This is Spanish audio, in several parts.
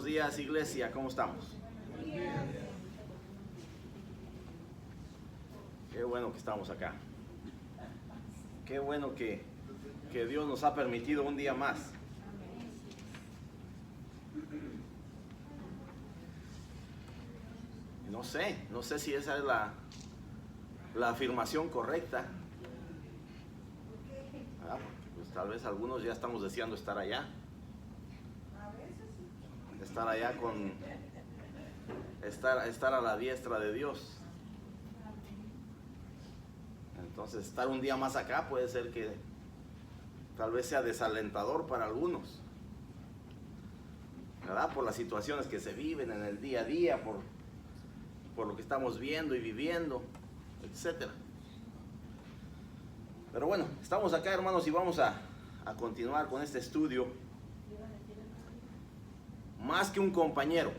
Buenos días, iglesia, ¿cómo estamos? Qué bueno que estamos acá. Qué bueno que Dios nos ha permitido un día más. No sé si esa es la afirmación correcta. Pues tal vez algunos ya estamos deseando estar allá. Estar allá con... Estar a la diestra de Dios. Entonces estar un día más acá puede ser que tal vez sea desalentador para algunos, ¿verdad? Por las situaciones que se viven en el día a día, por lo que estamos viendo y viviendo, etcétera. Pero bueno, estamos acá, hermanos, y vamos a continuar con este estudio. Más que un compañero.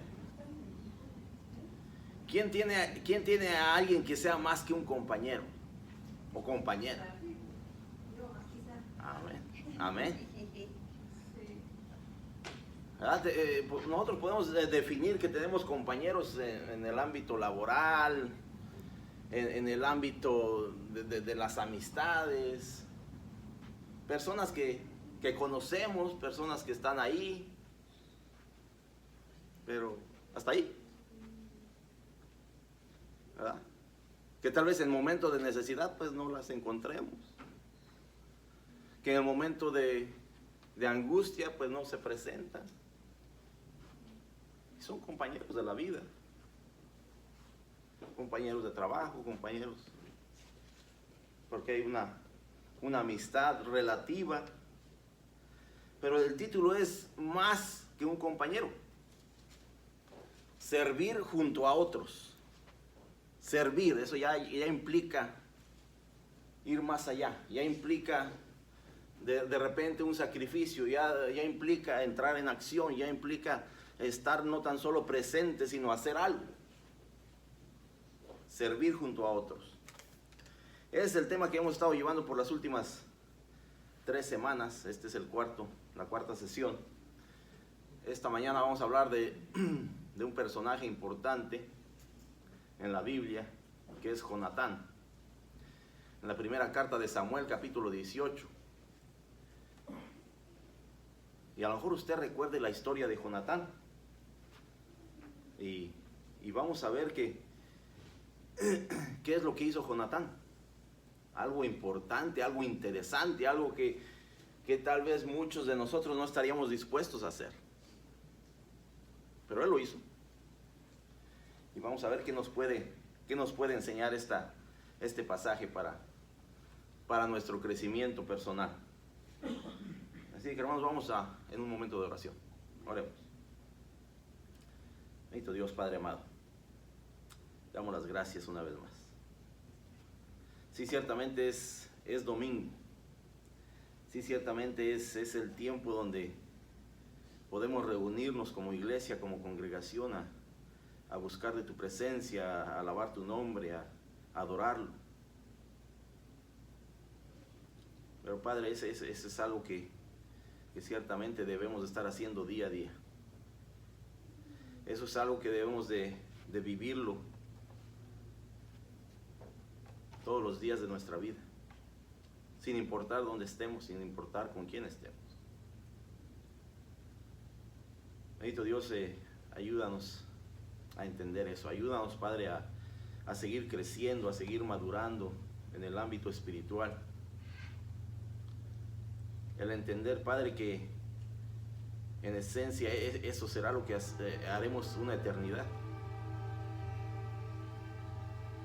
¿Quién tiene a alguien que sea más que un compañero o compañera? Amén. Amén. Nosotros podemos definir que tenemos compañeros en el ámbito laboral, en el ámbito de las amistades, personas que conocemos, personas que están ahí, pero hasta ahí, ¿verdad? Que tal vez en momento de necesidad pues no las encontremos, que en el momento de angustia pues no se presentan. Son compañeros de la vida, compañeros de trabajo, compañeros, porque hay una amistad relativa, pero el título es más que un compañero. Servir junto a otros. Servir, eso ya implica ir más allá, ya implica de repente un sacrificio, ya implica entrar en acción, ya implica estar no tan solo presente, sino hacer algo. Servir junto a otros. Ese es el tema que hemos estado llevando por las últimas 3 semanas. Este es la cuarta sesión. Esta mañana vamos a hablar de un personaje importante en la Biblia, que es Jonatán. En la primera carta de Samuel, capítulo 18. Y a lo mejor usted recuerde la historia de Jonatán. Y vamos a ver qué es lo que hizo Jonatán. Algo importante, algo interesante, algo que tal vez muchos de nosotros no estaríamos dispuestos a hacer. Pero él lo hizo. Y vamos a ver qué nos puede enseñar este pasaje para nuestro crecimiento personal. Así que, hermanos, vamos en un momento de oración. Oremos. Bendito Dios, Padre amado, te damos las gracias una vez más. Sí, ciertamente es domingo. Sí, ciertamente es el tiempo donde podemos reunirnos como iglesia, como congregación, a buscar de tu presencia, a alabar tu nombre, a adorarlo. Pero Padre, ese es algo que ciertamente debemos de estar haciendo día a día. Eso es algo que debemos de vivirlo todos los días de nuestra vida, sin importar dónde estemos, sin importar con quién estemos. Bendito Dios, ayúdanos a entender eso. Ayúdanos, Padre, a seguir creciendo, a seguir madurando en el ámbito espiritual. El entender, Padre, que en esencia eso será lo que haremos una eternidad.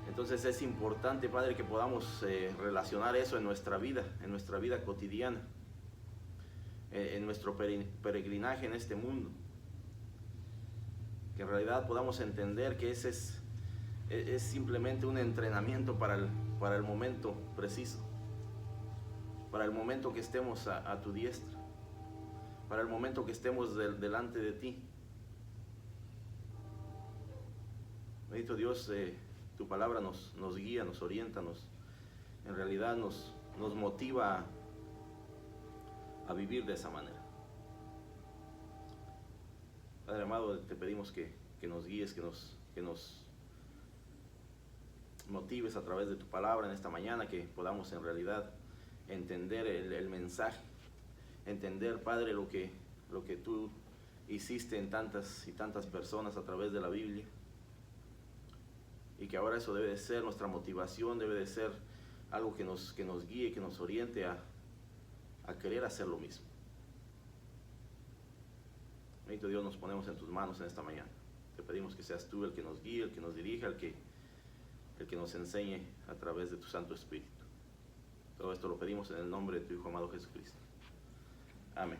Entonces es importante, Padre, que podamos relacionar eso en nuestra vida cotidiana, en nuestro peregrinaje en este mundo. Que en realidad podamos entender que ese es simplemente un entrenamiento para el momento preciso, para el momento que estemos a tu diestra, para el momento que estemos delante de ti. Bendito Dios, tu palabra nos guía, nos orienta, en realidad nos motiva a vivir de esa manera. Padre amado, te pedimos que nos guíes, que nos motives a través de tu palabra en esta mañana, que podamos en realidad entender el mensaje, entender, Padre, lo que tú hiciste en tantas y tantas personas a través de la Biblia, y que ahora eso debe de ser nuestra motivación, debe de ser algo que nos guíe, que nos oriente a querer hacer lo mismo. Bendito Dios, nos ponemos en tus manos en esta mañana. Te pedimos que seas tú el que nos guíe, el que nos dirija, el que nos enseñe a través de tu Santo Espíritu. Todo esto lo pedimos en el nombre de tu Hijo amado Jesucristo. Amén.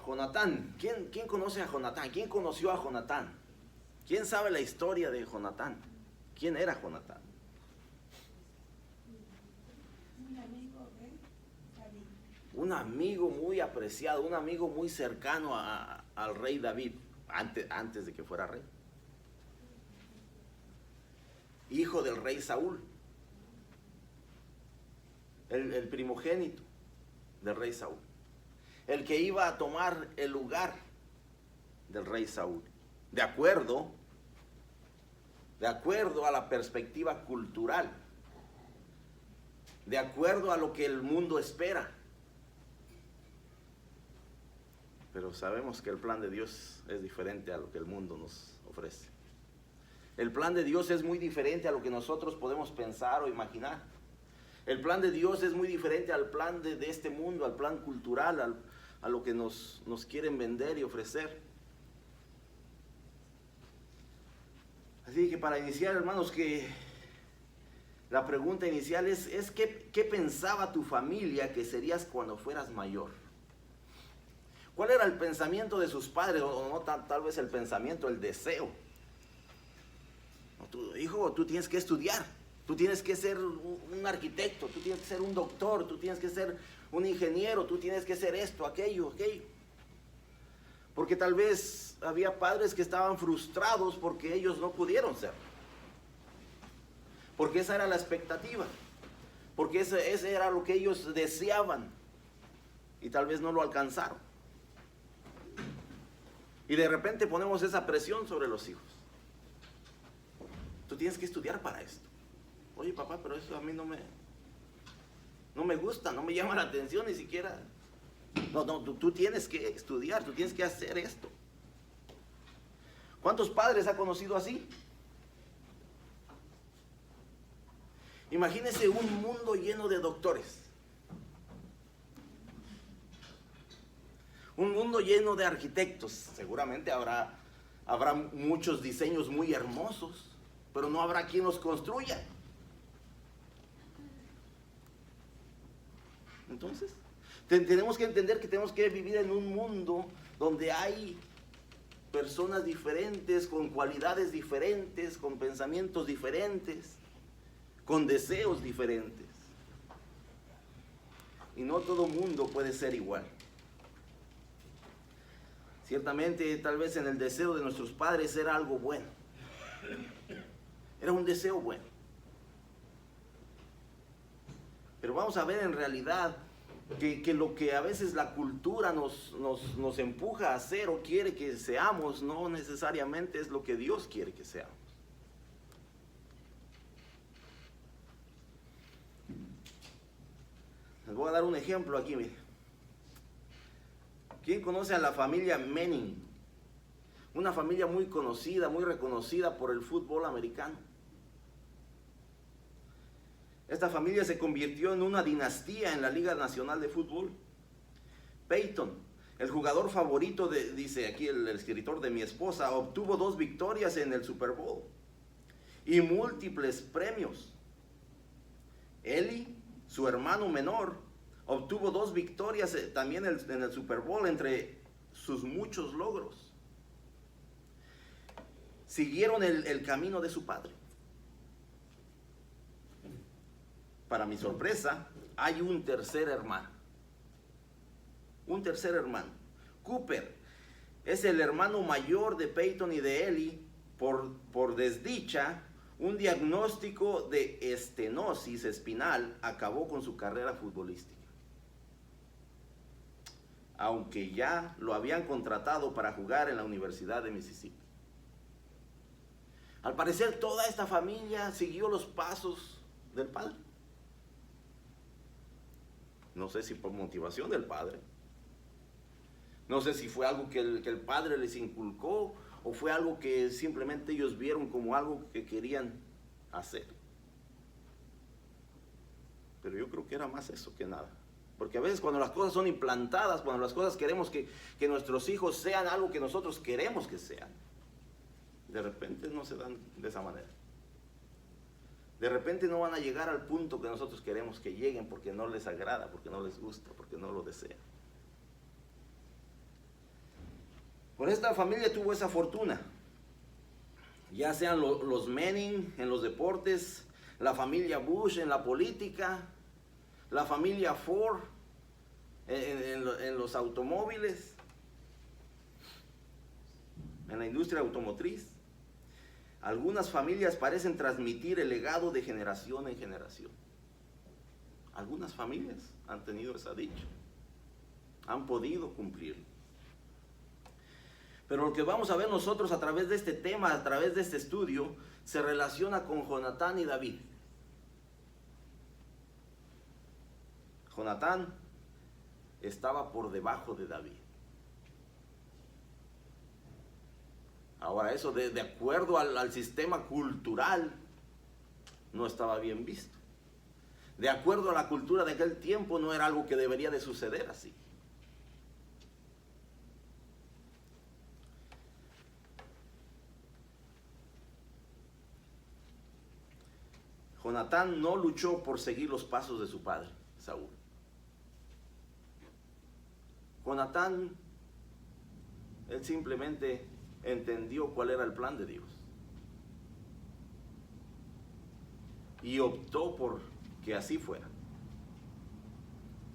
Jonatán. ¿Quién conoce a Jonatán? ¿Quién conoció a Jonatán? ¿Quién sabe la historia de Jonatán? ¿Quién era Jonatán? Un amigo muy apreciado, un amigo muy cercano al rey David, antes de que fuera rey. Hijo del rey Saúl, el primogénito del rey Saúl, el que iba a tomar el lugar del rey Saúl, de acuerdo a la perspectiva cultural, de acuerdo a lo que el mundo espera. Pero sabemos que el plan de Dios es diferente a lo que el mundo nos ofrece. El plan de Dios es muy diferente a lo que nosotros podemos pensar o imaginar. El plan de Dios es muy diferente al plan de este mundo, al plan cultural, a lo que nos quieren vender y ofrecer. Así que para iniciar, hermanos, que la pregunta inicial es ¿qué pensaba tu familia que serías cuando fueras mayor? ¿Cuál era el pensamiento de sus padres? O no tal vez el pensamiento, el deseo. Hijo, tú tienes que estudiar, tú tienes que ser un arquitecto, tú tienes que ser un doctor, tú tienes que ser un ingeniero, tú tienes que ser esto, aquello. Porque tal vez había padres que estaban frustrados porque ellos no pudieron ser. Porque esa era la expectativa. Porque ese era lo que ellos deseaban. Y tal vez no lo alcanzaron. Y de repente ponemos esa presión sobre los hijos. Tú tienes que estudiar para esto. Oye, papá, pero eso a mí no me gusta, no me llama la atención ni siquiera. No, tú tienes que estudiar, tú tienes que hacer esto. ¿Cuántos padres ha conocido así? Imagínese un mundo lleno de doctores. Un mundo lleno de arquitectos. Seguramente habrá muchos diseños muy hermosos, pero no habrá quien los construya. Entonces, tenemos que entender que tenemos que vivir en un mundo donde hay personas diferentes, con cualidades diferentes, con pensamientos diferentes, con deseos diferentes. Y no todo mundo puede ser igual. Ciertamente, tal vez en el deseo de nuestros padres era algo bueno. Era un deseo bueno. Pero vamos a ver en realidad que lo que a veces la cultura nos empuja a hacer o quiere que seamos, no necesariamente es lo que Dios quiere que seamos. Les voy a dar un ejemplo aquí, mire. ¿Quién conoce a la familia Manning? Una familia muy conocida, muy reconocida por el fútbol americano. Esta familia se convirtió en una dinastía en la Liga Nacional de Fútbol. Peyton, el jugador favorito dice aquí el escritor de mi esposa, obtuvo 2 victorias en el Super Bowl y múltiples premios. Eli, su hermano menor, obtuvo 2 victorias también en el Super Bowl entre sus muchos logros. Siguieron el camino de su padre. Para mi sorpresa, hay un tercer hermano. Un tercer hermano. Cooper es el hermano mayor de Peyton y de Eli. Por desdicha, un diagnóstico de estenosis espinal acabó con su carrera futbolística. aunque ya lo habían contratado para jugar en la Universidad de Mississippi. Al parecer toda esta familia siguió los pasos del padre. No sé si por motivación del padre. No sé si fue algo que el padre les inculcó o fue algo que simplemente ellos vieron como algo que querían hacer. Pero yo creo que era más eso que nada. Porque a veces cuando las cosas son implantadas, cuando las cosas queremos que nuestros hijos sean algo que nosotros queremos que sean, de repente no se dan de esa manera. De repente no van a llegar al punto que nosotros queremos que lleguen porque no les agrada, porque no les gusta, porque no lo desean. Pues esta familia tuvo esa fortuna. Ya sean los Manning en los deportes, la familia Bush en la política, la familia Ford en los automóviles, en la industria automotriz. Algunas familias parecen transmitir el legado de generación en generación. Algunas familias han tenido esa dicha, han podido cumplirlo. Pero lo que vamos a ver nosotros a través de este tema, a través de este estudio, se relaciona con Jonatán y David. Jonatán estaba por debajo de David. Ahora eso de acuerdo al sistema cultural no estaba bien visto. De acuerdo a la cultura de aquel tiempo no era algo que debería de suceder así. Jonatán no luchó por seguir los pasos de su padre, Saúl. Jonatán, él simplemente entendió cuál era el plan de Dios. Y optó por que así fuera.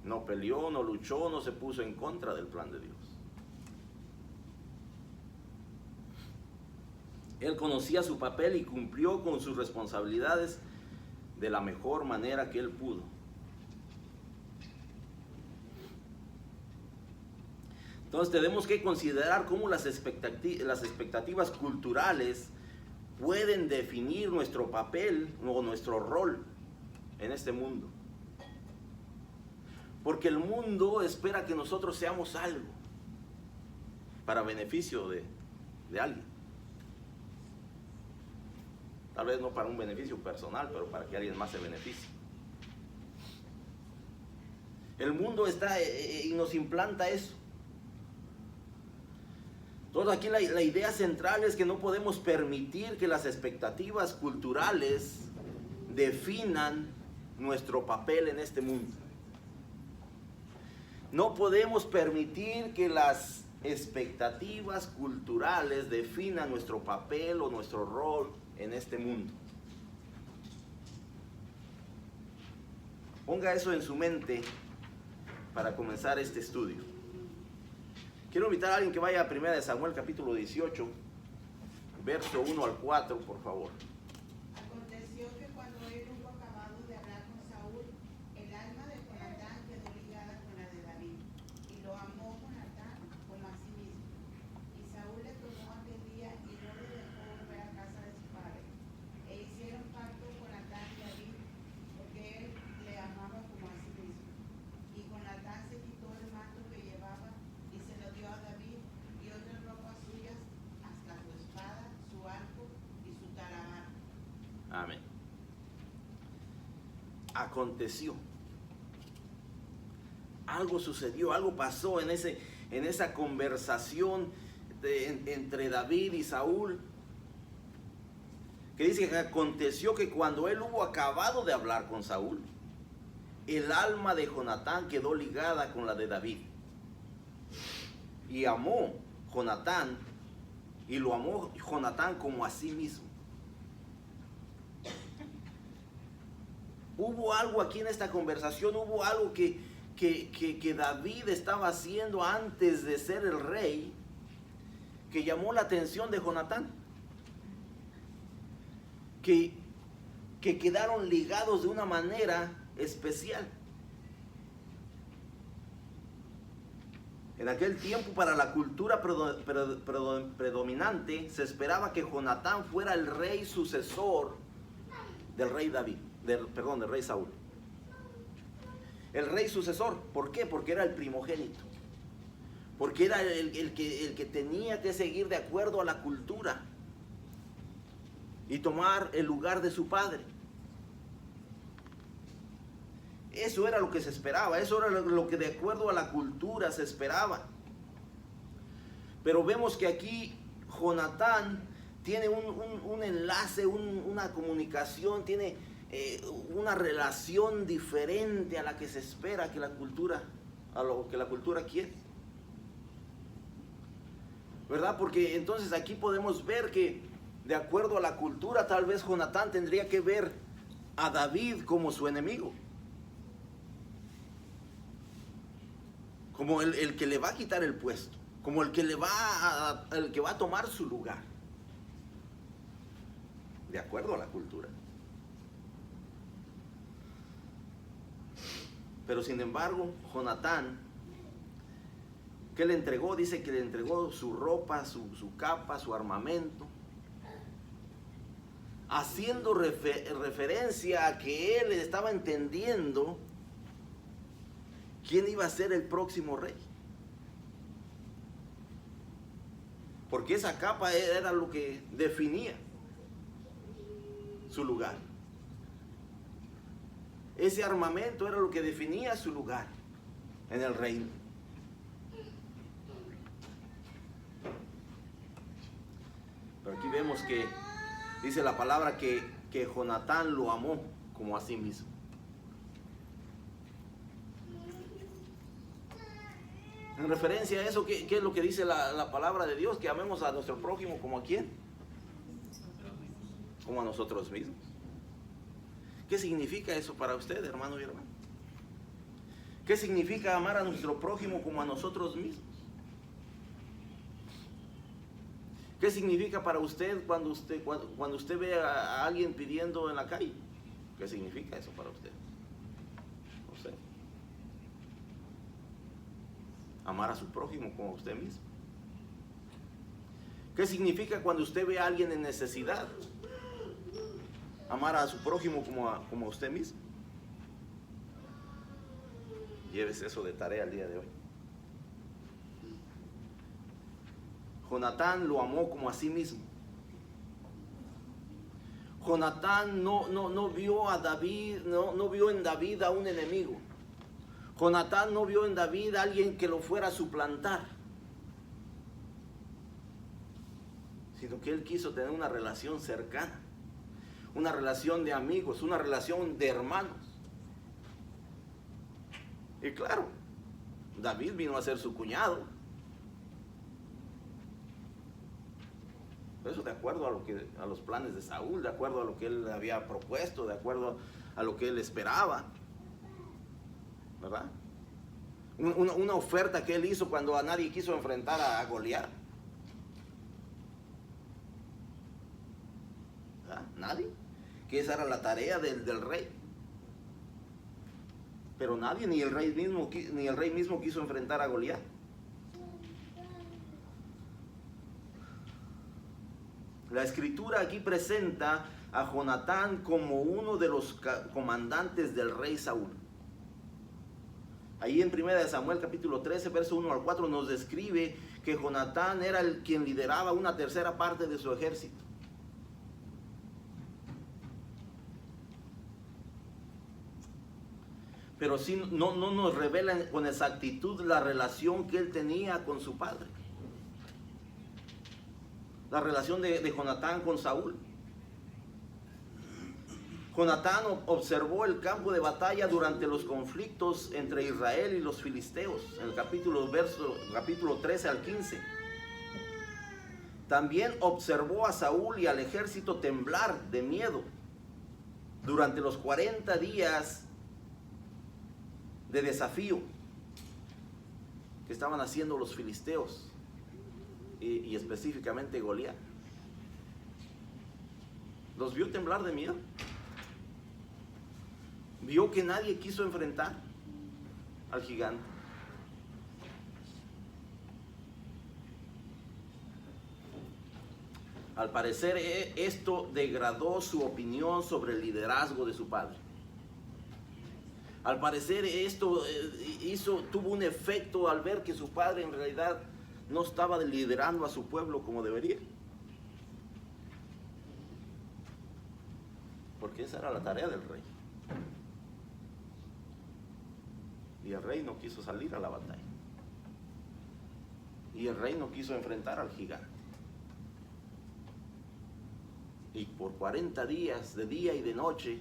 No peleó, no luchó, no se puso en contra del plan de Dios. Él conocía su papel y cumplió con sus responsabilidades de la mejor manera que él pudo. Entonces tenemos que considerar cómo las expectativas culturales pueden definir nuestro papel o nuestro rol en este mundo. Porque el mundo espera que nosotros seamos algo para beneficio de alguien. Tal vez no para un beneficio personal, pero para que alguien más se beneficie. El mundo está y nos implanta eso. Entonces aquí la idea central es que no podemos permitir que las expectativas culturales definan nuestro papel en este mundo. No podemos permitir que las expectativas culturales definan nuestro papel o nuestro rol en este mundo. Ponga eso en su mente para comenzar este estudio. Quiero invitar a alguien que vaya a 1 Samuel capítulo 18, verso 1 al 4, por favor. Aconteció que cuando él hubo acabado de hablar con Saúl, el alma de Jonatán quedó ligada con la de David, y lo amó Jonatán como a sí mismo. Y Saúl le tomó aquel día y no le dejó volver a casa de su padre. E hicieron pacto Jonatán y David, porque él le amaba como a sí mismo. Y Jonatán se quitó el manto que llevaba y se lo dio a David y otras ropas suyas, hasta su espada, su arco y su talamar. Amén. Aconteció. Algo sucedió, algo pasó en esa conversación entre David y Saúl. Que dice que aconteció que cuando él hubo acabado de hablar con Saúl, el alma de Jonatán quedó ligada con la de David. Y amó Jonatán, y lo amó Jonatán como a sí mismo. Hubo algo aquí en esta conversación, hubo algo que David estaba haciendo antes de ser el rey, que llamó la atención de Jonatán. Que quedaron ligados de una manera especial. En aquel tiempo, para la cultura predominante, se esperaba que Jonatán fuera el rey sucesor del rey David, del rey Saúl. El rey sucesor, ¿por qué? Porque era el primogénito. Porque era el que tenía que seguir de acuerdo a la cultura y tomar el lugar de su padre. Eso era lo que se esperaba, eso era lo que de acuerdo a la cultura se esperaba. Pero vemos que aquí Jonatán tiene un enlace, una comunicación, tiene una relación diferente a la que se espera a lo que la cultura quiere. ¿Verdad? Porque entonces aquí podemos ver que de acuerdo a la cultura, tal vez Jonatán tendría que ver a David como su enemigo. Como el que le va a quitar el puesto, como el que va a tomar su lugar, de acuerdo a la cultura. Pero sin embargo, Jonatán, ¿qué le entregó? Dice que le entregó su ropa, su capa, su armamento, haciendo referencia a que él estaba entendiendo quién iba a ser el próximo rey. Porque esa capa era lo que definía su lugar. Ese armamento era lo que definía su lugar en el reino. Pero aquí vemos que dice la palabra que Jonatán lo amó como a sí mismo. En referencia a eso, ¿qué es lo que dice la palabra de Dios? Que amemos a nuestro prójimo como a quién. Como a nosotros mismos. ¿Qué significa eso para usted, hermano y hermana? ¿Qué significa amar a nuestro prójimo como a nosotros mismos? ¿Qué significa para usted cuando usted ve a alguien pidiendo en la calle? ¿Qué significa eso para usted? No sé. Amar a su prójimo como a usted mismo. ¿Qué significa cuando usted ve a alguien en necesidad? Amar a su prójimo como a usted mismo. Llévese eso de tarea el día de hoy. Jonatán lo amó como a sí mismo. Jonatán no vio a David, no vio en David a un enemigo. Jonatán no vio en David a alguien que lo fuera a suplantar, sino que él quiso tener una relación cercana, una relación de amigos, una relación de hermanos. Y claro, David vino a ser su cuñado. Eso de acuerdo a los planes de Saúl, de acuerdo a lo que él había propuesto, de acuerdo a lo que él esperaba. ¿Verdad? Una oferta que él hizo cuando a nadie quiso enfrentar a Goliat. ¿Verdad? Nadie. Que esa era la tarea del rey. Pero nadie, ni el rey mismo quiso enfrentar a Goliat. La escritura aquí presenta a Jonatán como uno de los comandantes del rey Saúl. Ahí en 1 Samuel capítulo 13, verso 1 al 4 nos describe que Jonatán era quien lideraba una tercera parte de su ejército. Pero sí no nos revela con exactitud la relación que él tenía con su padre. La relación de Jonatán con Saúl. Jonatán observó el campo de batalla durante los conflictos entre Israel y los filisteos, en el capítulo 13 al 15. También observó a Saúl y al ejército temblar de miedo durante los 40 días de desafío que estaban haciendo los filisteos y específicamente Goliat. ¿Los vio temblar de miedo? ¿Vio que nadie quiso enfrentar al gigante? Al parecer esto degradó su opinión sobre el liderazgo de su padre. Al parecer esto tuvo un efecto al ver que su padre en realidad no estaba liderando a su pueblo como debería. Porque esa era la tarea del rey. Y el rey no quiso salir a la batalla. Y el rey no quiso enfrentar al gigante. Y por 40 días, de día y de noche,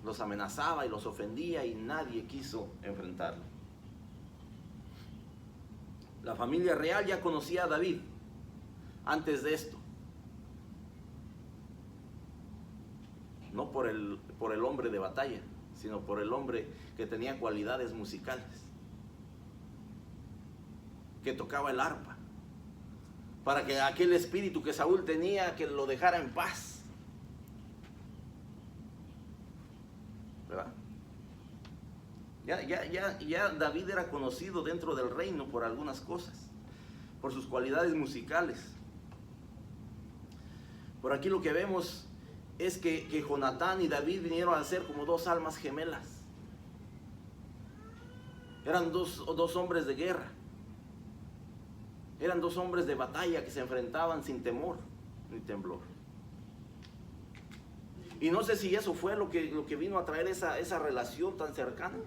los amenazaba y los ofendía y nadie quiso enfrentarlo. La familia real ya conocía a David antes de esto. No por el hombre de batalla, sino por el hombre que tenía cualidades musicales, que tocaba el arpa, para que aquel espíritu que Saúl tenía, que lo dejara en paz. ¿Verdad? Ya David era conocido dentro del reino por algunas cosas, por sus cualidades musicales. Por aquí lo que vemos es que Jonatán y David vinieron a ser como dos almas gemelas. Eran dos hombres de guerra. Eran dos hombres de batalla que se enfrentaban sin temor ni temblor. Y no sé si eso fue lo que vino a traer esa relación tan cercana.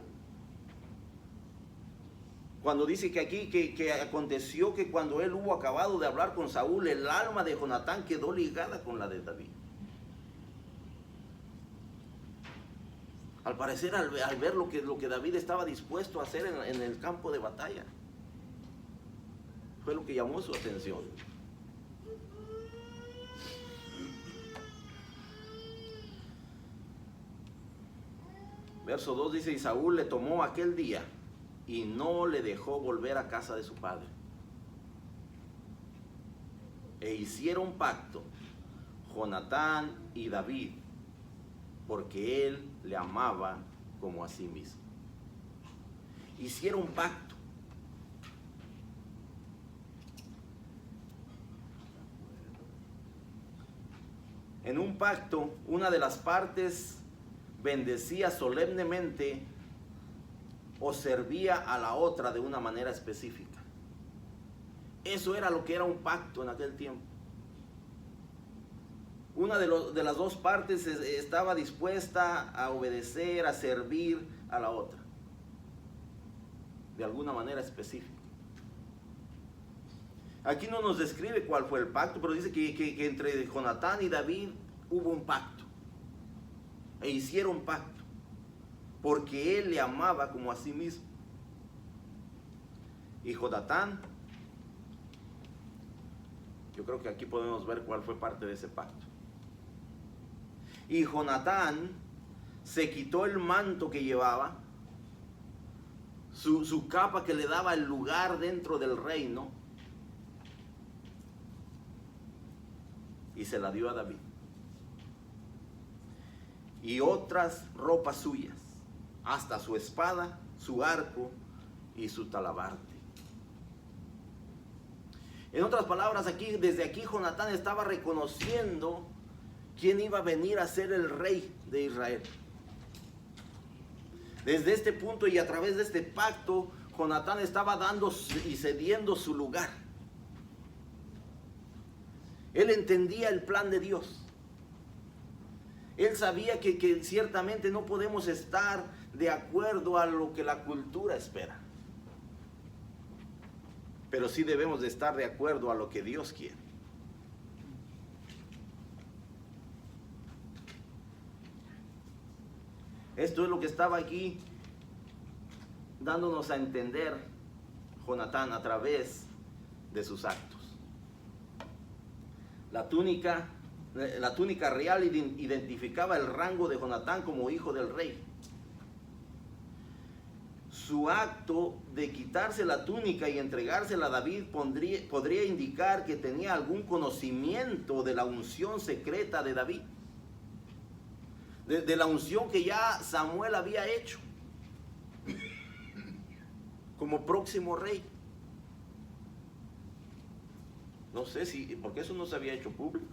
Cuando dice que aquí que aconteció que cuando él hubo acabado de hablar con Saúl, el alma de Jonatán quedó ligada con la de David. Al parecer, al ver lo que David estaba dispuesto a hacer en el campo de batalla, fue lo que llamó su atención. Verso 2 dice: y Saúl le tomó aquel día y no le dejó volver a casa de su padre. E hicieron pacto Jonatán y David, porque él le amaba como a sí mismo. Hicieron pacto. En un pacto, una de las partes bendecía solemnemente o servía a la otra de una manera específica. Eso era lo que era un pacto en aquel tiempo. Una de las dos partes estaba dispuesta a obedecer, a servir a la otra, de alguna manera específica. Aquí no nos describe cuál fue el pacto, pero dice que entre Jonatán y David hubo un pacto. E hicieron pacto, porque él le amaba como a sí mismo. Y Jonatán, yo creo que aquí podemos ver cuál fue parte de ese pacto. Y Jonatán se quitó el manto que llevaba, su capa que le daba el lugar dentro del reino, y se la dio a David. Y otras ropas suyas, hasta su espada, su arco y su talabarte. En otras palabras, desde aquí Jonatán estaba reconociendo quién iba a venir a ser el rey de Israel. Desde este punto y a través de este pacto, Jonatán estaba dando y cediendo su lugar. Él entendía el plan de Dios. Él sabía que ciertamente no podemos estar de acuerdo a lo que la cultura espera. Pero sí debemos de estar de acuerdo a lo que Dios quiere. Esto es lo que estaba aquí dándonos a entender Jonatán a través de sus actos. La túnica real identificaba el rango de Jonatán como hijo del rey. Su acto de quitarse la túnica y entregársela a David podría indicar que tenía algún conocimiento de la unción secreta de David, de la unción que ya Samuel había hecho como próximo rey. No sé si, porque eso no se había hecho público,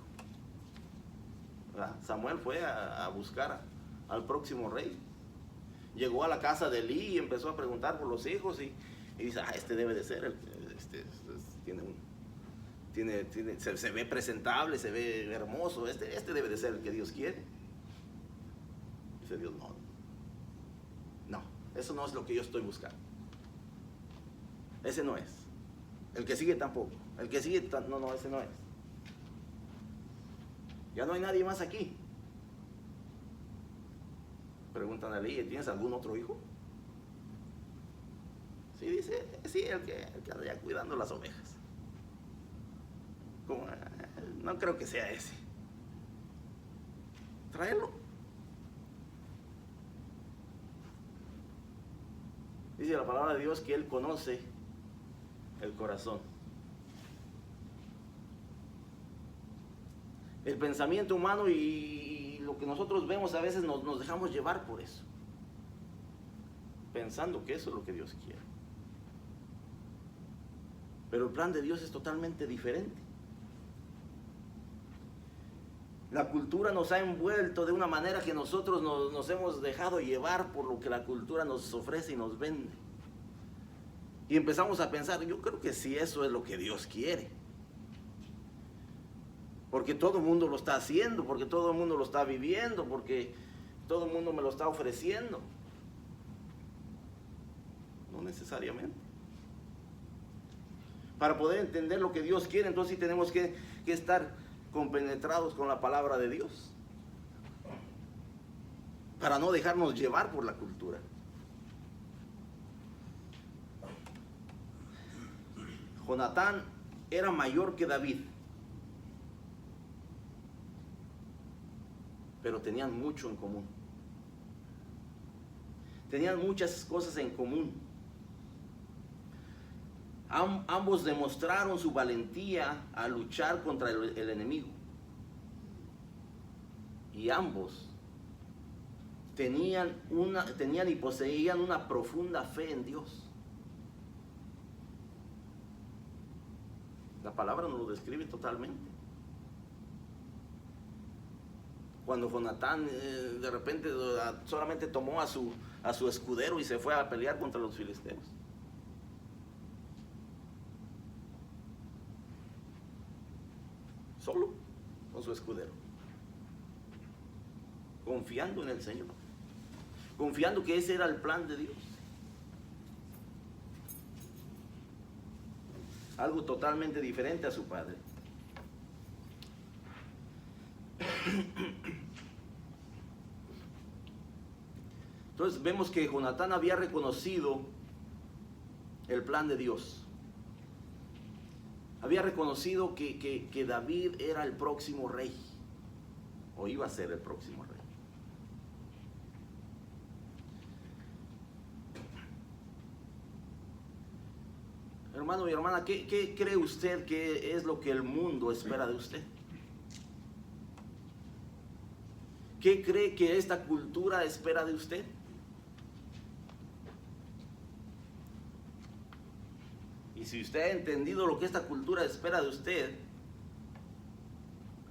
¿verdad? Samuel fue a buscar al próximo rey. Llegó a la casa de Elí y empezó a preguntar por los hijos y dice, este debe de ser, se ve presentable, se ve hermoso, este debe de ser el que Dios quiere. Dice Dios, no, eso no es lo que yo estoy buscando. Ese no es. El que sigue tampoco. El que sigue, no, ese no es. Ya no hay nadie más aquí. Preguntan a Elí, ¿tienes algún otro hijo? Sí, dice, sí, el que anda allá cuidando las ovejas. No creo que sea ese. Tráelo. Dice la palabra de Dios que Él conoce el corazón. El pensamiento humano y lo que nosotros vemos a veces nos dejamos llevar por eso, pensando que eso es lo que Dios quiere. Pero el plan de Dios es totalmente diferente. La cultura nos ha envuelto de una manera que nosotros nos hemos dejado llevar por lo que la cultura nos ofrece y nos vende. Y empezamos a pensar, yo creo que sí, eso es lo que Dios quiere. Porque todo el mundo lo está haciendo, porque todo el mundo lo está viviendo, porque todo el mundo me lo está ofreciendo. No necesariamente. Para poder entender lo que Dios quiere, entonces sí tenemos que estar compenetrados con la palabra de Dios. Para no dejarnos llevar por la cultura. Jonatán era mayor que David, pero tenían mucho en común. Tenían muchas cosas en común. Ambos demostraron su valentía a luchar contra el enemigo. Y ambos tenían y poseían una profunda fe en Dios. La palabra nos lo describe totalmente. Cuando Jonatán de repente solamente tomó a su escudero y se fue a pelear contra los filisteos. Solo con su escudero. Confiando en el Señor. Confiando que ese era el plan de Dios. Algo totalmente diferente a su padre. Entonces vemos que Jonatán había reconocido el plan de Dios. Había reconocido que David era el próximo rey, o iba a ser el próximo rey. Hermano y hermana, ¿qué cree usted que es lo que el mundo espera de usted? ¿Qué cree que esta cultura espera de usted? Y si usted ha entendido lo que esta cultura espera de usted,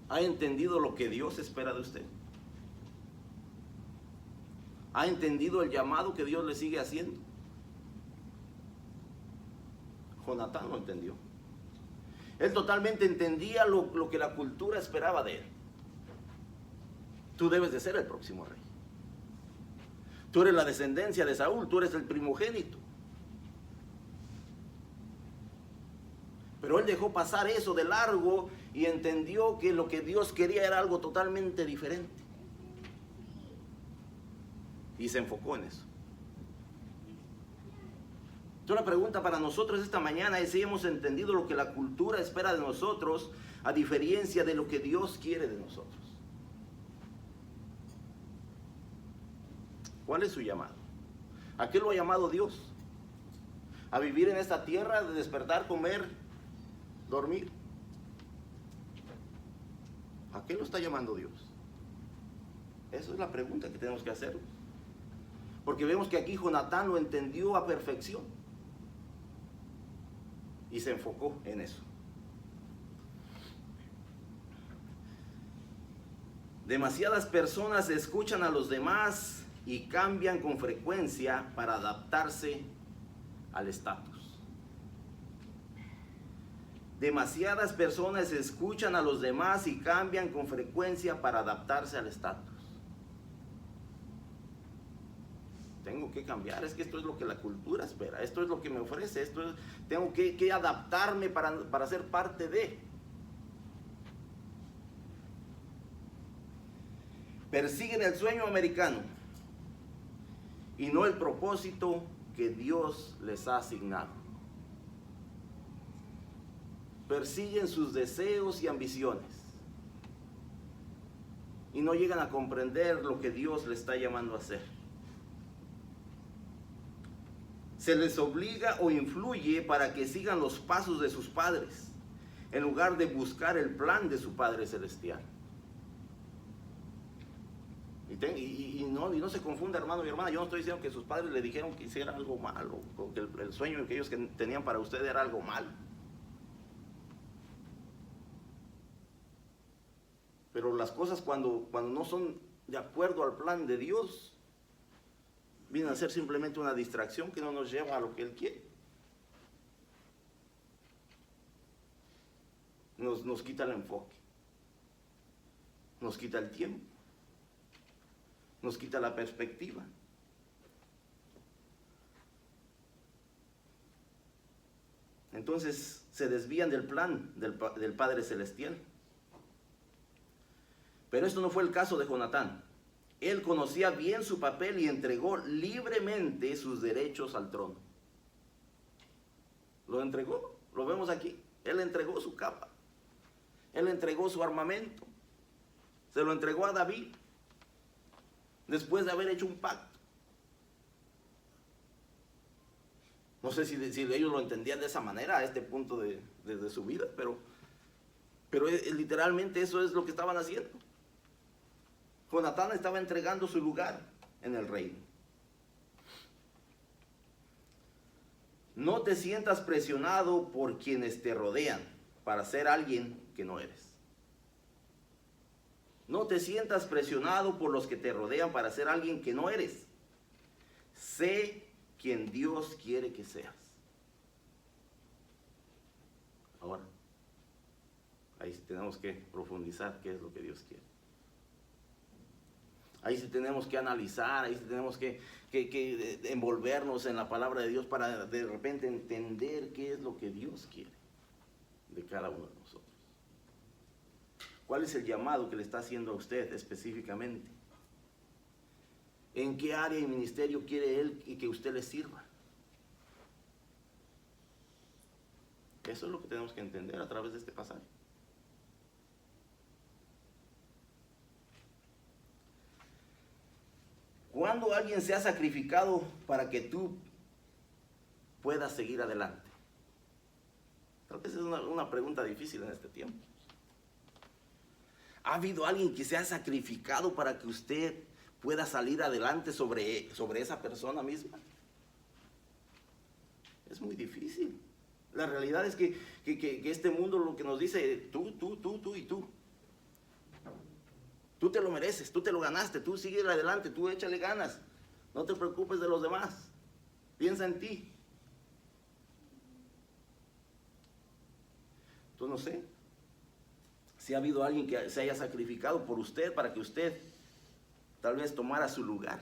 ¿ha entendido lo que Dios espera de usted? ¿Ha entendido el llamado que Dios le sigue haciendo? Jonatán lo entendió. Él totalmente entendía lo que la cultura esperaba de él. Tú debes de ser el próximo rey. Tú eres la descendencia de Saúl, tú eres el primogénito. Pero él dejó pasar eso de largo y entendió que lo que Dios quería era algo totalmente diferente. Y se enfocó en eso. Entonces la pregunta para nosotros esta mañana es si hemos entendido lo que la cultura espera de nosotros, a diferencia de lo que Dios quiere de nosotros. ¿Cuál es su llamado? ¿A qué lo ha llamado Dios? ¿A vivir en esta tierra, de despertar, comer, dormir? ¿A qué lo está llamando Dios? Esa es la pregunta que tenemos que hacer. Porque vemos que aquí Jonatán lo entendió a perfección. Y se enfocó en eso. Demasiadas personas escuchan a los demás y cambian con frecuencia para adaptarse al estatus. Demasiadas personas escuchan a los demás y cambian con frecuencia para adaptarse al estatus. Tengo que cambiar, es que esto es lo que la cultura espera, esto es lo que me ofrece, tengo que adaptarme para ser parte de. Persiguen el sueño americano y no el propósito que Dios les ha asignado. Persiguen sus deseos y ambiciones y no llegan a comprender lo que Dios les está llamando a hacer. Se les obliga o influye para que sigan los pasos de sus padres, en lugar de buscar el plan de su Padre Celestial. Y no se confunda, hermano y hermana, yo no estoy diciendo que sus padres le dijeron que hiciera algo malo, o que el sueño que ellos tenían para usted era algo malo. Pero las cosas cuando no son de acuerdo al plan de Dios, vienen a ser simplemente una distracción que no nos lleva a lo que Él quiere. Nos quita el enfoque, nos quita el tiempo, nos quita la perspectiva. Entonces se desvían del plan del Padre Celestial. Pero esto no fue el caso de Jonatán. Él conocía bien su papel y entregó libremente sus derechos al trono. Lo entregó, lo vemos aquí. Él entregó su capa, él entregó su armamento, se lo entregó a David después de haber hecho un pacto. No sé si ellos lo entendían de esa manera a este punto de su vida, pero literalmente eso es lo que estaban haciendo. Jonatán estaba entregando su lugar en el reino. No te sientas presionado por quienes te rodean para ser alguien que no eres. No te sientas presionado por los que te rodean para ser alguien que no eres. Sé quien Dios quiere que seas. Ahora, ahí sí tenemos que profundizar qué es lo que Dios quiere. Ahí sí tenemos que analizar, ahí sí tenemos que envolvernos en la palabra de Dios para de repente entender qué es lo que Dios quiere de cada uno de nosotros. ¿Cuál es el llamado que le está haciendo a usted específicamente? ¿En qué área y ministerio quiere Él y que usted le sirva? Eso es lo que tenemos que entender a través de este pasaje. ¿Cuándo alguien se ha sacrificado para que tú puedas seguir adelante? Creo que esa es una pregunta difícil en este tiempo. ¿Ha habido alguien que se ha sacrificado para que usted pueda salir adelante sobre esa persona misma? Es muy difícil. La realidad es que este mundo lo que nos dice, tú y tú. Tú te lo mereces, tú te lo ganaste, tú sigue adelante, tú échale ganas. No te preocupes de los demás. Piensa en ti. Entonces no sé si ha habido alguien que se haya sacrificado por usted para que usted tal vez tomara su lugar.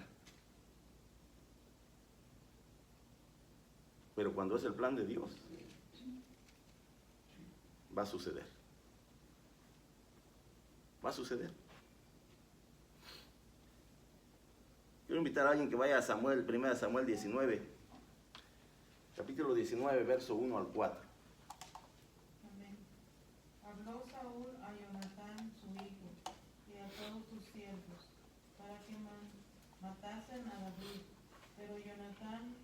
Pero cuando es el plan de Dios, va a suceder. Va a suceder. Quiero invitar a alguien que vaya a 1 Samuel 19, capítulo 19, verso 1 al 4. Amén. Habló Saúl a Jonatán, su hijo, y a todos sus siervos, para que matasen a David. Pero Jonatán,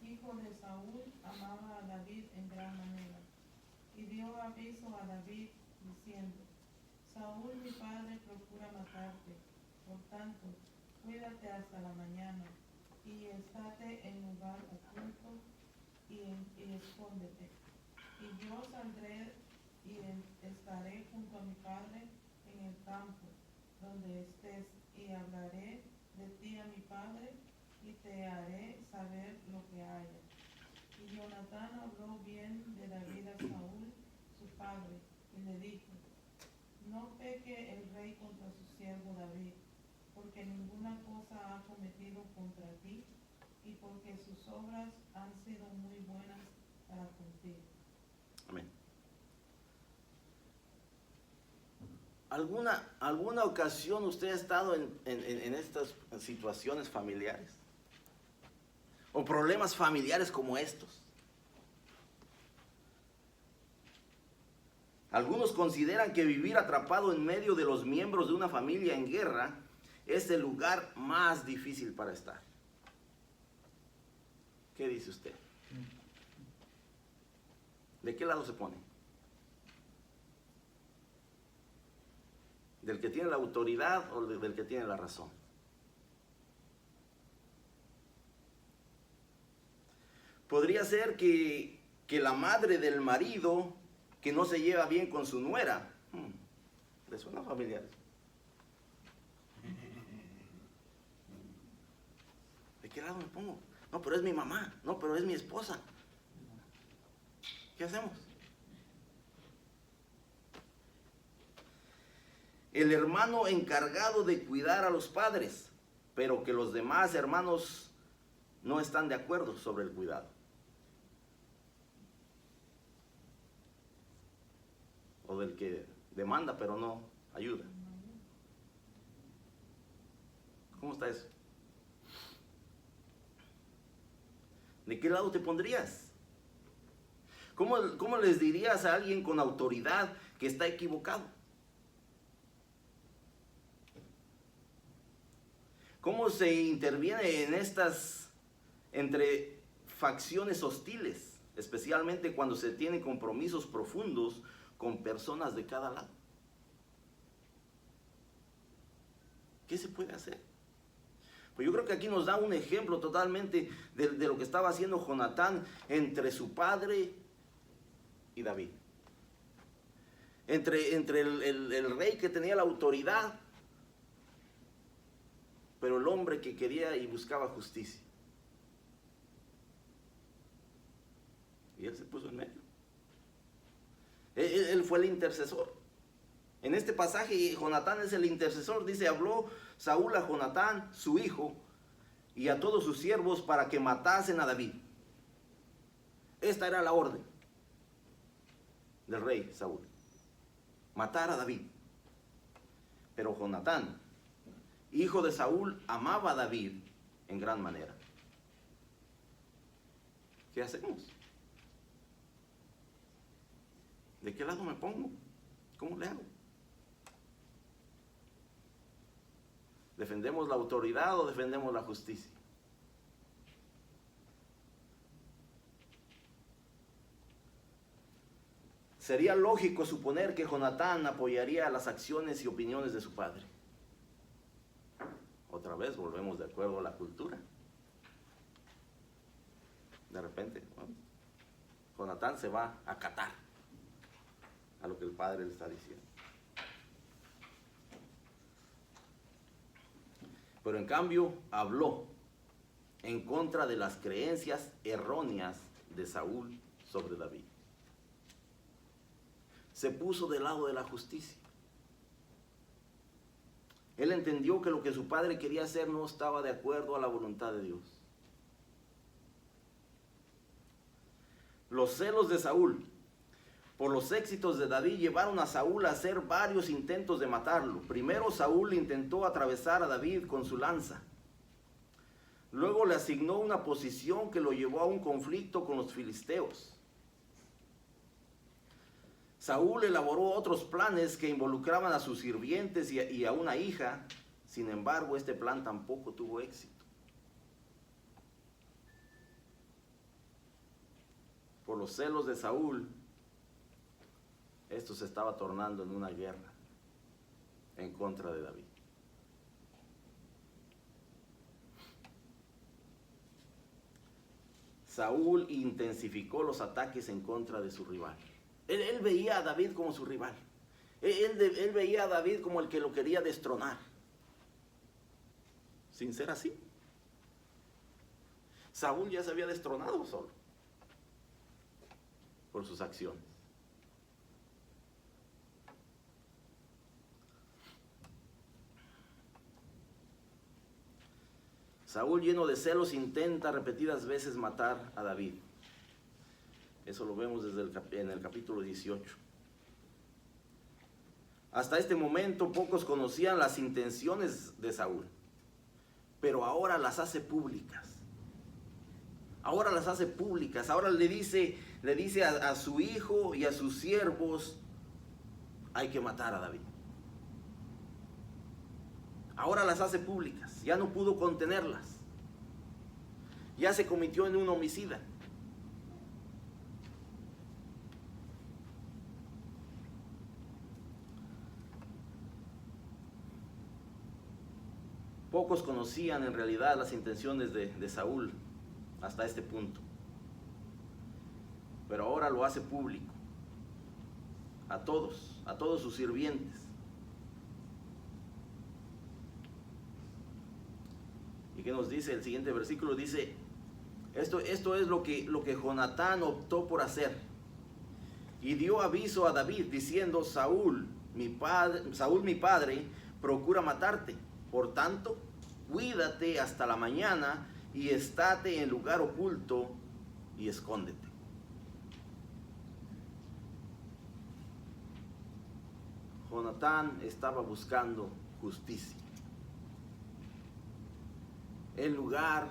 hijo de Saúl, amaba a David en gran manera. Y dio aviso a David, diciendo: Saúl, mi padre, procura matarte. Por tanto, cuídate hasta la mañana, y estate en lugar oculto, y escóndete. Y yo saldré y estaré junto a mi padre en en el campo donde estés, y hablaré de ti a mi padre, y te haré saber lo que haya. Y Jonatán habló bien de David a Saúl, su padre, y le dijo: no peque el rey contra su siervo David, porque ninguna cosa ha cometido contra ti, y porque sus obras han sido muy buenas para contigo. Amén. ¿Alguna ocasión usted ha estado en estas situaciones familiares? ¿O problemas familiares como estos? Algunos consideran que vivir atrapado en medio de los miembros de una familia en guerra es el lugar más difícil para estar. ¿Qué dice usted? ¿De qué lado se pone? ¿Del que tiene la autoridad o del que tiene la razón? Podría ser que la madre del marido que no se lleva bien con su nuera. ¿Le suena familiar? ¿De qué lado me pongo? No, pero es mi mamá. No, pero es mi esposa. ¿Qué hacemos? El hermano encargado de cuidar a los padres, pero que los demás hermanos no están de acuerdo sobre el cuidado. O del que demanda pero no ayuda. ¿Cómo está eso? ¿De qué lado te pondrías? ¿Cómo les dirías a alguien con autoridad que está equivocado? ¿Cómo se interviene en estas entre facciones hostiles, especialmente cuando se tienen compromisos profundos con personas de cada lado? ¿Qué se puede hacer? Pues yo creo que aquí nos da un ejemplo totalmente de lo que estaba haciendo Jonatán entre su padre y David. Entre el rey que tenía la autoridad, pero el hombre que quería y buscaba justicia. Y él se puso en medio. Él fue el intercesor. En este pasaje Jonatán es el intercesor. Dice: habló Saúl a Jonatán, su hijo, y a todos sus siervos para que matasen a David. Esta era la orden del rey Saúl: matar a David. Pero Jonatán, hijo de Saúl, amaba a David en gran manera. ¿Qué hacemos? ¿De qué lado me pongo? ¿Cómo le hago? ¿Defendemos la autoridad o defendemos la justicia? Sería lógico suponer que Jonatán apoyaría las acciones y opiniones de su padre. Otra vez volvemos de acuerdo a la cultura. De repente, bueno, Jonatán se va a acatar a lo que el padre le está diciendo. Pero en cambio habló en contra de las creencias erróneas de Saúl sobre David. Se puso del lado de la justicia. Él entendió que lo que su padre quería hacer no estaba de acuerdo a la voluntad de Dios. Los celos de Saúl por los éxitos de David llevaron a Saúl a hacer varios intentos de matarlo. Primero Saúl intentó atravesar a David con su lanza. Luego le asignó una posición que lo llevó a un conflicto con los filisteos. Saúl elaboró otros planes que involucraban a sus sirvientes y a una hija. Sin embargo, este plan tampoco tuvo éxito. Por los celos de Saúl, esto se estaba tornando en una guerra en contra de David. Saúl intensificó los ataques en contra de su rival. Él veía a David como su rival. Él veía a David como el que lo quería destronar, sin ser así. Saúl ya se había destronado solo por sus acciones. Saúl, lleno de celos, intenta repetidas veces matar a David. Eso lo vemos en el capítulo 18. Hasta este momento pocos conocían las intenciones de Saúl, pero ahora las hace públicas. Ahora las hace públicas. Ahora le dice a su hijo y a sus siervos: hay que matar a David. Ahora las hace públicas. Ya no pudo contenerlas. Ya se convirtió en un homicida. Pocos conocían en realidad las intenciones de Saúl hasta este punto. Pero ahora lo hace público. A todos sus sirvientes. ¿Y qué nos dice el siguiente versículo? Dice, esto es lo que Jonatán optó por hacer. Y dio aviso a David diciendo: Saúl mi padre procura matarte. Por tanto, cuídate hasta la mañana y estate en lugar oculto y escóndete. Jonatán estaba buscando justicia. En lugar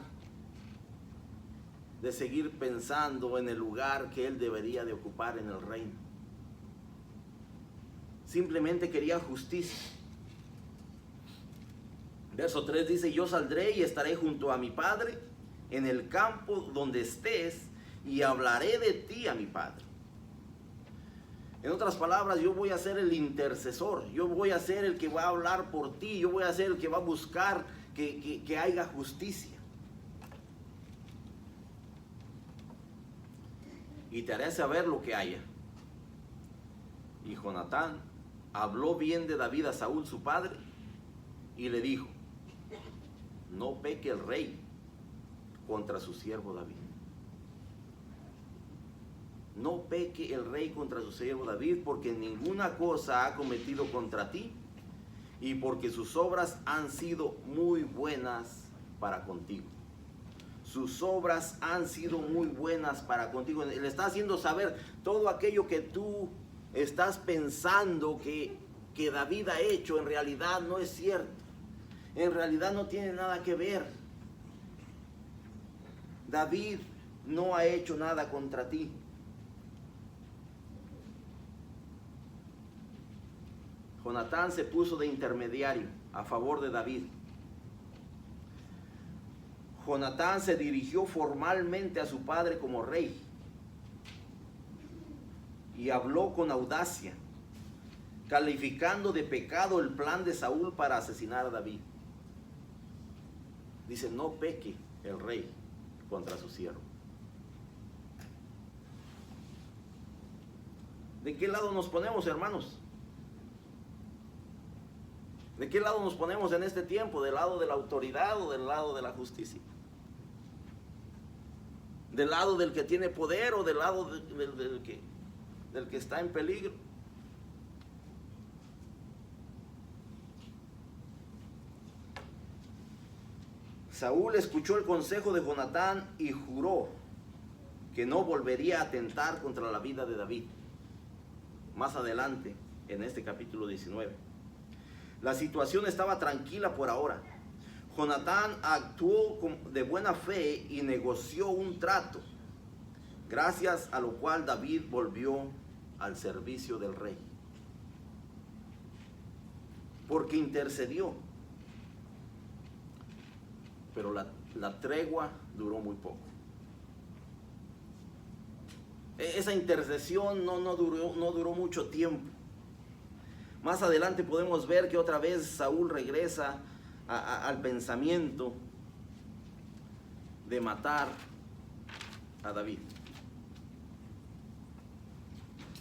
de seguir pensando en el lugar que él debería de ocupar en el reino. Simplemente quería justicia. Verso 3 dice: yo saldré y estaré junto a mi padre en el campo donde estés, y hablaré de ti a mi padre. En otras palabras, yo voy a ser el intercesor, yo voy a ser el que va a hablar por ti, yo voy a ser el que va a buscar que haya justicia. Y te haré saber lo que haya. Y Jonatán habló bien de David a Saúl su padre, y le dijo: no peque el rey contra su siervo David. No peque el rey contra su siervo David, porque ninguna cosa ha cometido contra ti, y porque sus obras han sido muy buenas para contigo. Sus obras han sido muy buenas para contigo. Le está haciendo saber todo aquello que tú estás pensando que David ha hecho, en realidad no es cierto. En realidad no tiene nada que ver. David no ha hecho nada contra ti. Jonatán se puso de intermediario a favor de David. Jonatán se dirigió formalmente a su padre como rey y habló con audacia, calificando de pecado el plan de Saúl para asesinar a David. Dice: no peque el rey contra su siervo. ¿De qué lado nos ponemos, hermanos? ¿De qué lado nos ponemos en este tiempo? ¿Del lado de la autoridad o del lado de la justicia? ¿Del lado del que tiene poder o del lado del que está en peligro? Saúl escuchó el consejo de Jonatán y juró que no volvería a atentar contra la vida de David. Más adelante, en este capítulo 19. La situación estaba tranquila por ahora. Jonatán actuó de buena fe y negoció un trato, gracias a lo cual David volvió al servicio del rey. Porque intercedió. Pero la tregua duró muy poco. Esa intercesión no duró mucho tiempo. Más adelante podemos ver que otra vez Saúl regresa al pensamiento de matar a David.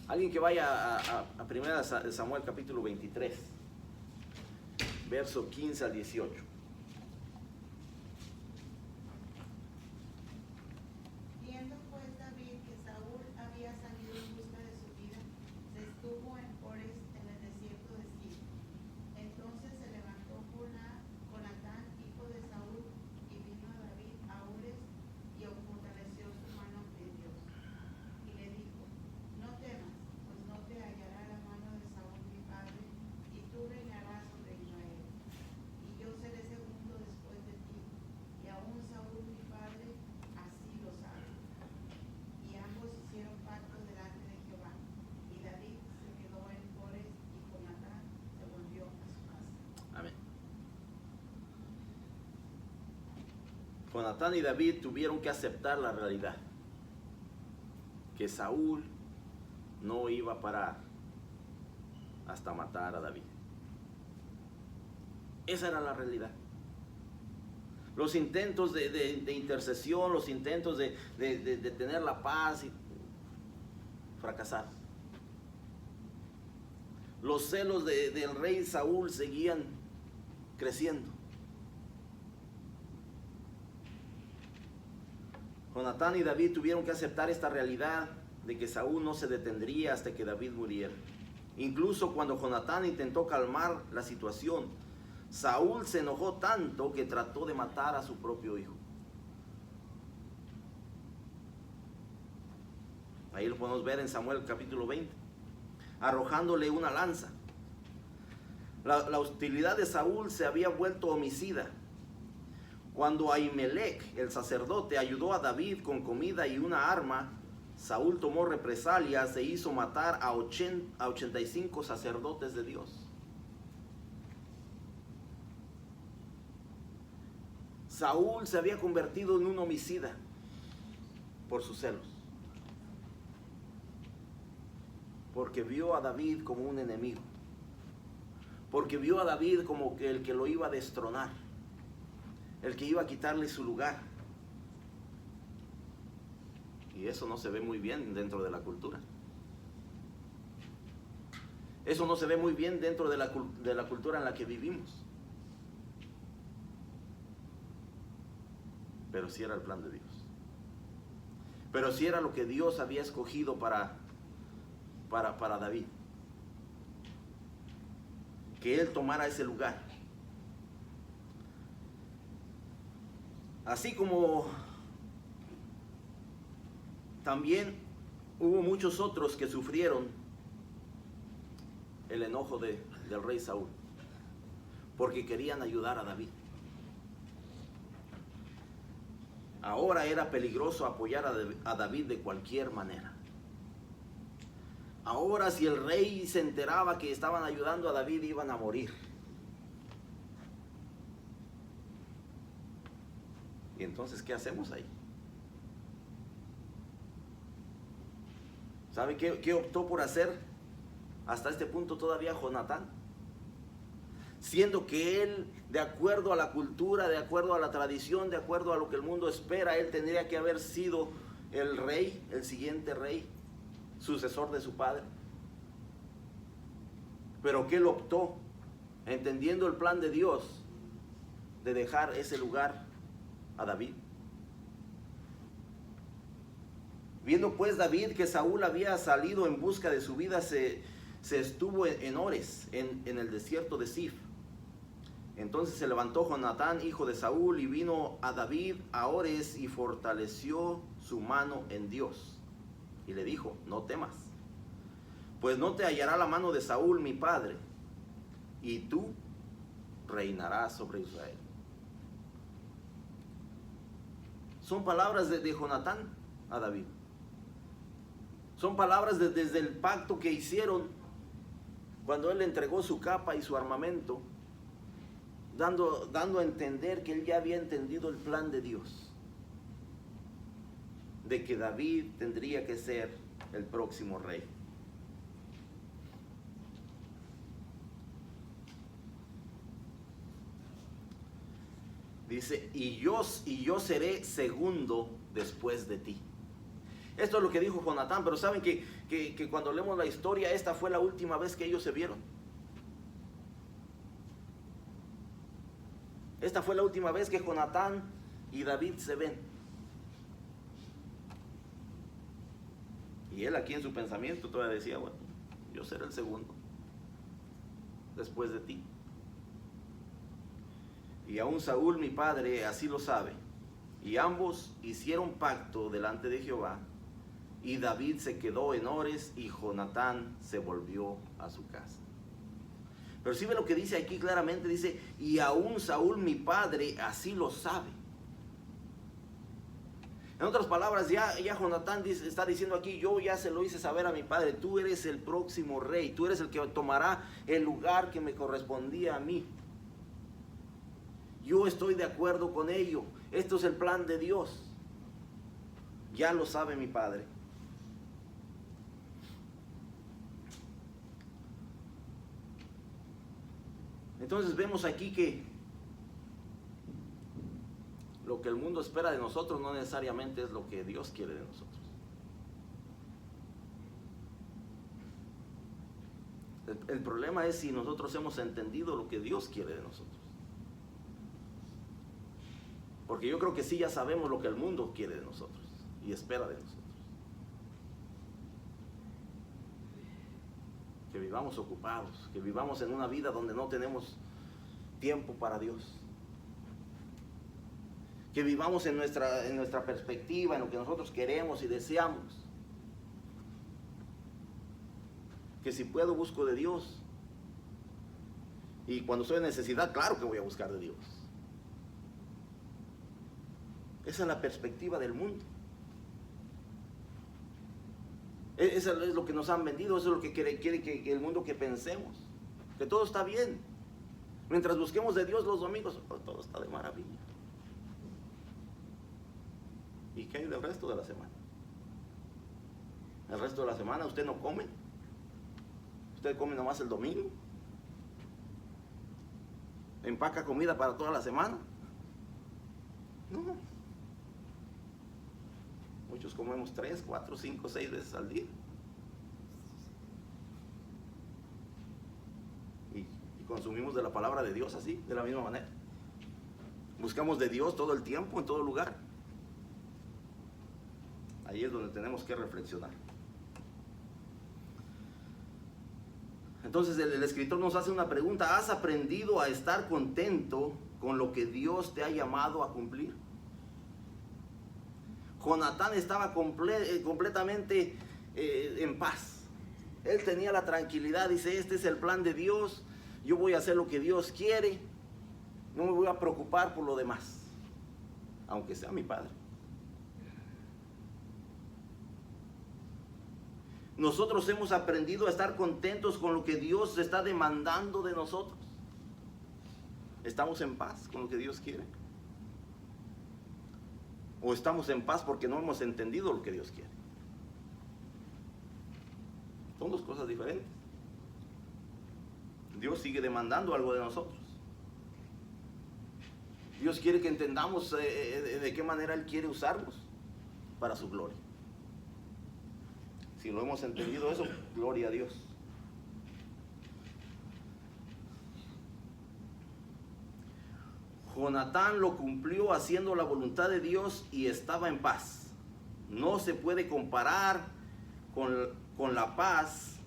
Alguien que vaya a 1 Samuel capítulo 23, verso 15 al 18. Viendo pues David que Saúl había salido en busca de su vida, se estuvo en Ores en el desierto de Sif. Entonces se levantó Jonatán, hijo de Saúl, y vino a David a Ores y fortaleció su mano en Dios. Y le dijo: no temas, pues no te hallará la mano de Saúl mi padre, y tú reinarás sobre Israel. Y yo seré segundo después de ti, y aún Saúl mi padre así lo sabe. Y ambos hicieron pacto delante de Jehová. Y David se quedó en Ores, y Jonatán se volvió a su casa. Amén. Jonatán y David tuvieron que aceptar la realidad, que Saúl no iba a parar hasta matar a David. Esa era la realidad. Los intentos de intercesión, los intentos de tener la paz, fracasaron. Los celos del rey Saúl seguían creciendo. Jonatán y David tuvieron que aceptar esta realidad de que Saúl no se detendría hasta que David muriera. Incluso cuando Jonatán intentó calmar la situación, Saúl se enojó tanto que trató de matar a su propio hijo. Ahí lo podemos ver en Samuel capítulo 20, arrojándole una lanza. La hostilidad de Saúl se había vuelto homicida. Cuando Ahimelech, el sacerdote, ayudó a David con comida y una arma, Saúl tomó represalias e hizo matar a 85 sacerdotes de Dios. Saúl se había convertido en un homicida por sus celos, porque vio a David como un enemigo, porque vio a David como que el que lo iba a destronar, el que iba a quitarle su lugar. Y eso no se ve muy bien dentro de la cultura. Eso no se ve muy bien dentro de la cultura en la que vivimos. Pero sí era el plan de Dios. Pero sí era lo que Dios había escogido para David. Que él tomara ese lugar. Así como también hubo muchos otros que sufrieron el enojo del rey Saúl, porque querían ayudar a David. Ahora era peligroso apoyar a David de cualquier manera. Ahora si el rey se enteraba que estaban ayudando a David, iban a morir. Y entonces, ¿qué hacemos ahí? ¿Sabe qué optó por hacer hasta este punto todavía Jonatán? Siendo que él, de acuerdo a la cultura, de acuerdo a la tradición, de acuerdo a lo que el mundo espera, él tendría que haber sido el rey, el siguiente rey, sucesor de su padre. Pero que él optó, entendiendo el plan de Dios, de dejar ese lugar a David. Viendo pues David que Saúl había salido en busca de su vida, se estuvo en Ores, en el desierto de Sif. Entonces se levantó Jonatán, hijo de Saúl, y vino a David a Ores y fortaleció su mano en Dios. Y le dijo: no temas, pues no te hallará la mano de Saúl mi padre, y tú reinarás sobre Israel. Son palabras de Jonatán a David. Son palabras desde el pacto que hicieron cuando él le entregó su capa y su armamento, dando a entender que él ya había entendido el plan de Dios, de que David tendría que ser el próximo rey. Dice: y yo seré segundo después de ti. Esto es lo que dijo Jonatán, pero saben que cuando leemos la historia, esta fue la última vez que ellos se vieron. Esta fue la última vez que Jonatán y David se ven. Y él aquí en su pensamiento todavía decía, bueno, yo seré el segundo después de ti. Y aún Saúl mi padre así lo sabe. Y ambos hicieron pacto delante de Jehová. Y David se quedó en Ores y Jonatán se volvió a su casa. Pero si ve lo que dice aquí claramente, dice, y aún Saúl mi padre así lo sabe. En otras palabras, ya Jonatán está diciendo aquí, yo ya se lo hice saber a mi padre, tú eres el próximo rey, tú eres el que tomará el lugar que me correspondía a mí. Yo estoy de acuerdo con ello, esto es el plan de Dios. Ya lo sabe mi padre. Entonces vemos aquí que lo que el mundo espera de nosotros no necesariamente es lo que Dios quiere de nosotros. El problema es si nosotros hemos entendido lo que Dios quiere de nosotros. Porque yo creo que sí ya sabemos lo que el mundo quiere de nosotros y espera de nosotros. Que vivamos ocupados, que vivamos en una vida donde no tenemos tiempo para Dios. Que vivamos en nuestra perspectiva, en lo que nosotros queremos y deseamos. Que si puedo busco de Dios. Y cuando estoy en necesidad, claro que voy a buscar de Dios. Esa es la perspectiva del mundo. Eso es lo que nos han vendido, eso es lo que quiere que el mundo que pensemos. Que todo está bien. Mientras busquemos de Dios los domingos, todo está de maravilla. ¿Y qué hay del resto de la semana? El resto de la semana usted no come. Usted come nomás el domingo. Empaca comida para toda la semana. No. Muchos comemos 3, 4, 5, 6 veces al día. Y consumimos de la palabra de Dios así, de la misma manera. Buscamos de Dios todo el tiempo, en todo lugar. Ahí es donde tenemos que reflexionar. Entonces el escritor nos hace una pregunta. ¿Has aprendido a estar contento con lo que Dios te ha llamado a cumplir? Jonatán estaba completamente en paz. Él tenía la tranquilidad, dice, este es el plan de Dios, yo voy a hacer lo que Dios quiere, no me voy a preocupar por lo demás, aunque sea mi padre. Nosotros hemos aprendido a estar contentos con lo que Dios está demandando de nosotros. ¿Estamos en paz con lo que Dios quiere? ¿O estamos en paz porque no hemos entendido lo que Dios quiere? Son dos cosas diferentes. Dios sigue demandando algo de nosotros. Dios quiere que entendamos de qué manera Él quiere usarnos para su gloria. Si no hemos entendido eso, gloria a Dios. Jonatán lo cumplió haciendo la voluntad de Dios y estaba en paz. No se puede comparar con la paz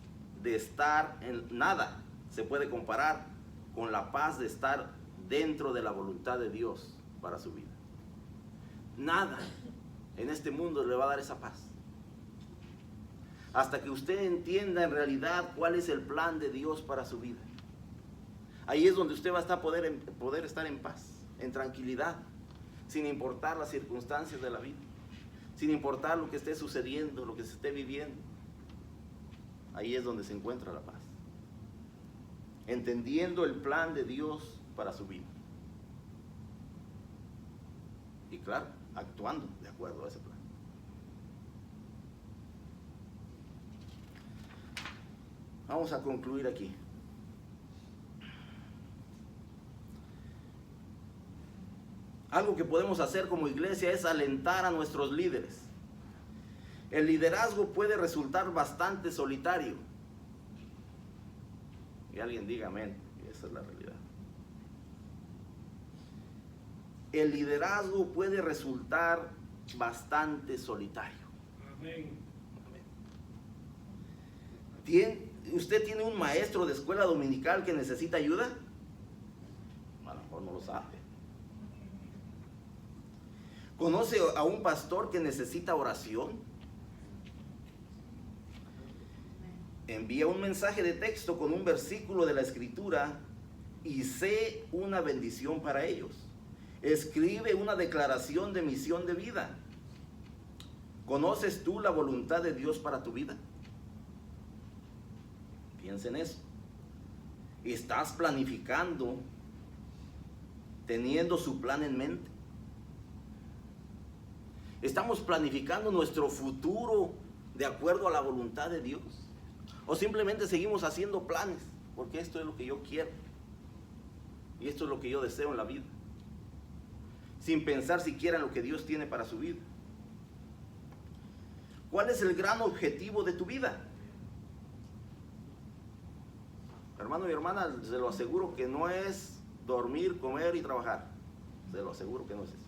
de estar en nada. Se puede comparar con la paz de estar dentro de la voluntad de Dios para su vida. Nada en este mundo le va a dar esa paz. Hasta que usted entienda en realidad cuál es el plan de Dios para su vida. Ahí es donde usted va a poder estar en paz, en tranquilidad, sin importar las circunstancias de la vida, sin importar lo que esté sucediendo, lo que se esté viviendo. Ahí es donde se encuentra la paz. Entendiendo el plan de Dios para su vida. Y claro, actuando de acuerdo a ese plan. Vamos a concluir aquí. Algo que podemos hacer como iglesia es alentar a nuestros líderes. El liderazgo puede resultar bastante solitario. Y alguien diga amén, esa es la realidad. El liderazgo puede resultar bastante solitario. Amén. ¿Usted tiene un maestro de escuela dominical que necesita ayuda? A lo mejor no lo sabe. ¿Conoce a un pastor que necesita oración? Envía un mensaje de texto con un versículo de la Escritura y sé una bendición para ellos. Escribe una declaración de misión de vida. ¿Conoces tú la voluntad de Dios para tu vida? Piensa en eso. ¿Estás planificando, teniendo su plan en mente? ¿Estamos planificando nuestro futuro de acuerdo a la voluntad de Dios? ¿O simplemente seguimos haciendo planes? Porque esto es lo que yo quiero. Y esto es lo que yo deseo en la vida. Sin pensar siquiera en lo que Dios tiene para su vida. ¿Cuál es el gran objetivo de tu vida? Hermano y hermana, se lo aseguro que no es dormir, comer y trabajar. Se lo aseguro que no es eso.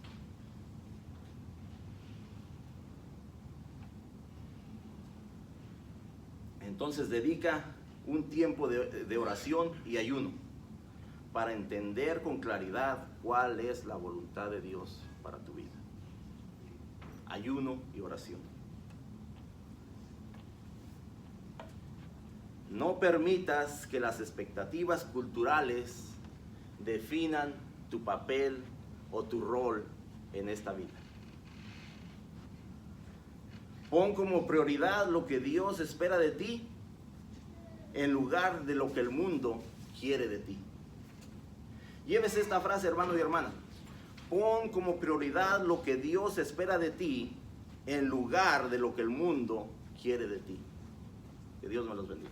Entonces dedica un tiempo de oración y ayuno para entender con claridad cuál es la voluntad de Dios para tu vida. Ayuno y oración. No permitas que las expectativas culturales definan tu papel o tu rol en esta vida. Pon como prioridad lo que Dios espera de ti en lugar de lo que el mundo quiere de ti. Llévese esta frase, hermano y hermana. Pon como prioridad lo que Dios espera de ti en lugar de lo que el mundo quiere de ti. Que Dios me los bendiga.